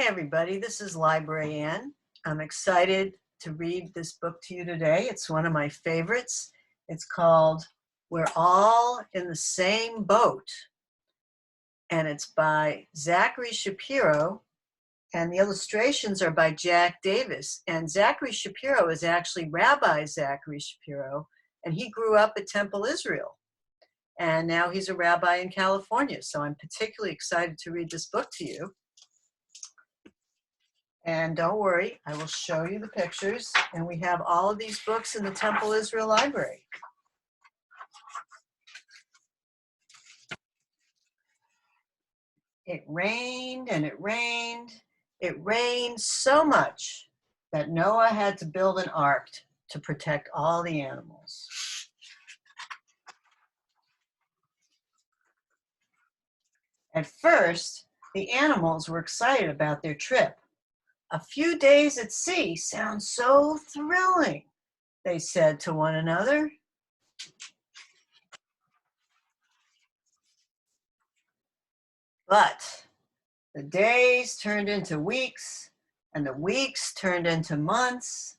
Hey everybody, this is LibrariAnn. I'm excited to read this book to you today. It's one of my favorites. It's called We're All in the Same Boat. And it's by Zachary Shapiro, and the illustrations are by Jack Davis. And Zachary Shapiro is actually Rabbi Zachary Shapiro, and he grew up at Temple Israel. And now he's a rabbi in California. So I'm particularly excited to read this book to you. And don't worry, I will show you the pictures. And we have all of these books in the Temple Israel Library. It rained and it rained. It rained so much that Noah had to build an ark to protect all the animals. At first, the animals were excited about their trip. A few days at sea sounds so thrilling, they said to one another. But the days turned into weeks, and the weeks turned into months,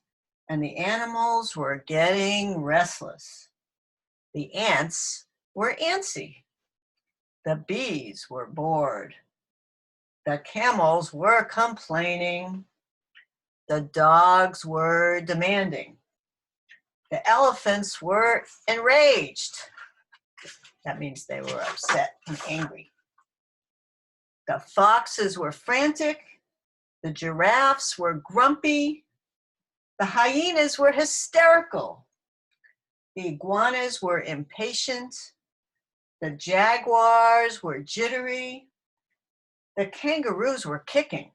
and the animals were getting restless. The ants were antsy. The bees were bored. The camels were complaining. The dogs were demanding. The elephants were enraged. That means they were upset and angry. The foxes were frantic. The giraffes were grumpy. The hyenas were hysterical. The iguanas were impatient. The jaguars were jittery. The kangaroos were kicking.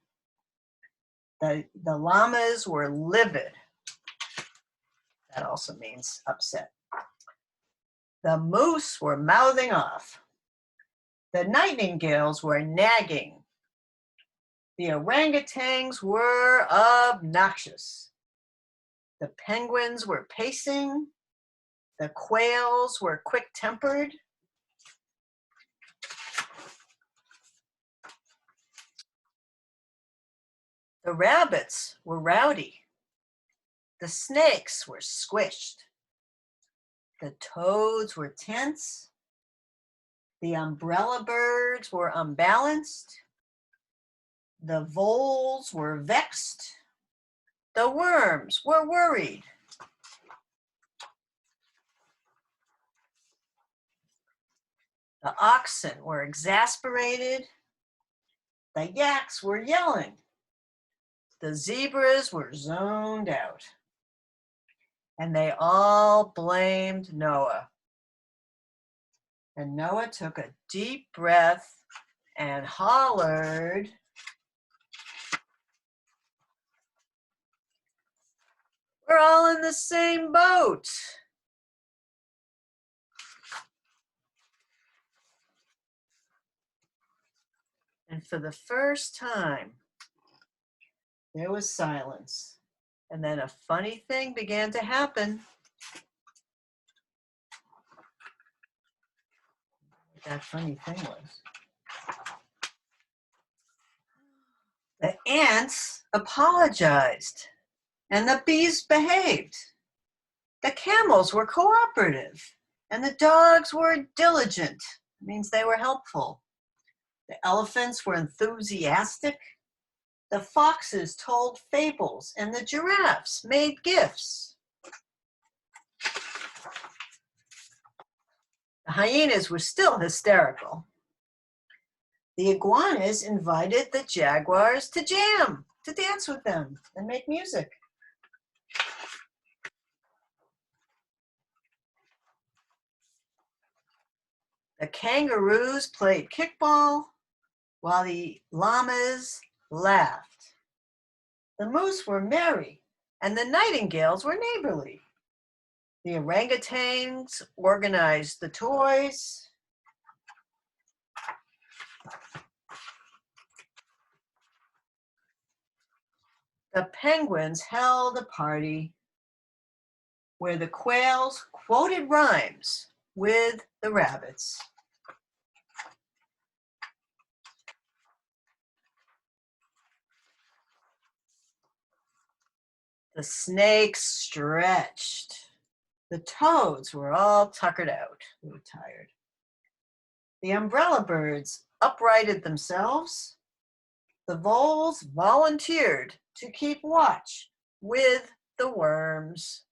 The llamas were livid. That also means upset. The moose were mouthing off. The nightingales were nagging. The orangutans were obnoxious. The penguins were pacing. The quails were quick-tempered. The rabbits were rowdy. The snakes were squished. The toads were tense. The umbrella birds were unbalanced. The voles were vexed. The worms were worried. The oxen were exasperated. The yaks were yelling. The zebras were zoned out. And they all blamed Noah. And Noah took a deep breath and hollered, "We're all in the same boat." And for the first time, there was silence. And then a funny thing began to happen. What that funny thing was. The ants apologized, and the bees behaved. The camels were cooperative, and the dogs were diligent. It means they were helpful. The elephants were enthusiastic. The foxes told fables, and the giraffes made gifts. The hyenas were still hysterical. The iguanas invited the jaguars to jam, to dance with them and make music. The kangaroos played kickball while the llamas laughed. The moose were merry and the nightingales were neighborly. The orangutans organized the toys. The penguins held a party where the quails quoted rhymes with the rabbits. The snakes stretched. The toads were all tuckered out. They were tired. The umbrella birds uprighted themselves. The voles volunteered to keep watch with the worms.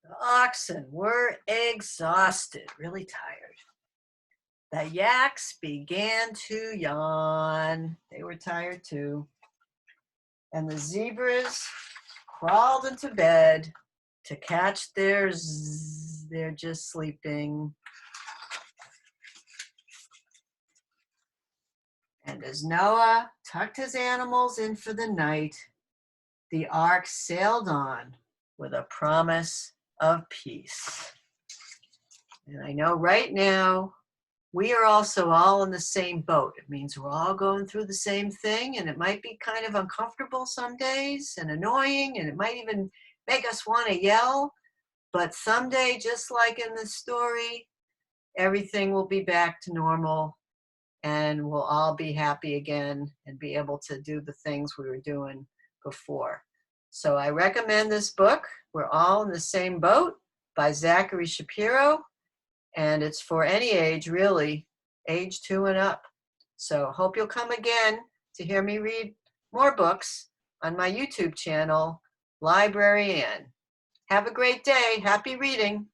The oxen were exhausted, really tired. The yaks began to yawn. They were tired too. And the zebras crawled into bed to catch their zzz. They're just sleeping. And as Noah tucked his animals in for the night, the ark sailed on with a promise of peace. And I know right now, we are also all in the same boat. It means we're all going through the same thing, and it might be kind of uncomfortable some days and annoying, and it might even make us want to yell. But someday, just like in the story, everything will be back to normal, and we'll all be happy again and be able to do the things we were doing before. So I recommend this book, We're All in the Same Boat, by Zachary Shapiro. And it's for any age, really, age 2 and up. So hope you'll come again to hear me read more books on my YouTube channel, LibrariAnn. Have a great day. Happy reading.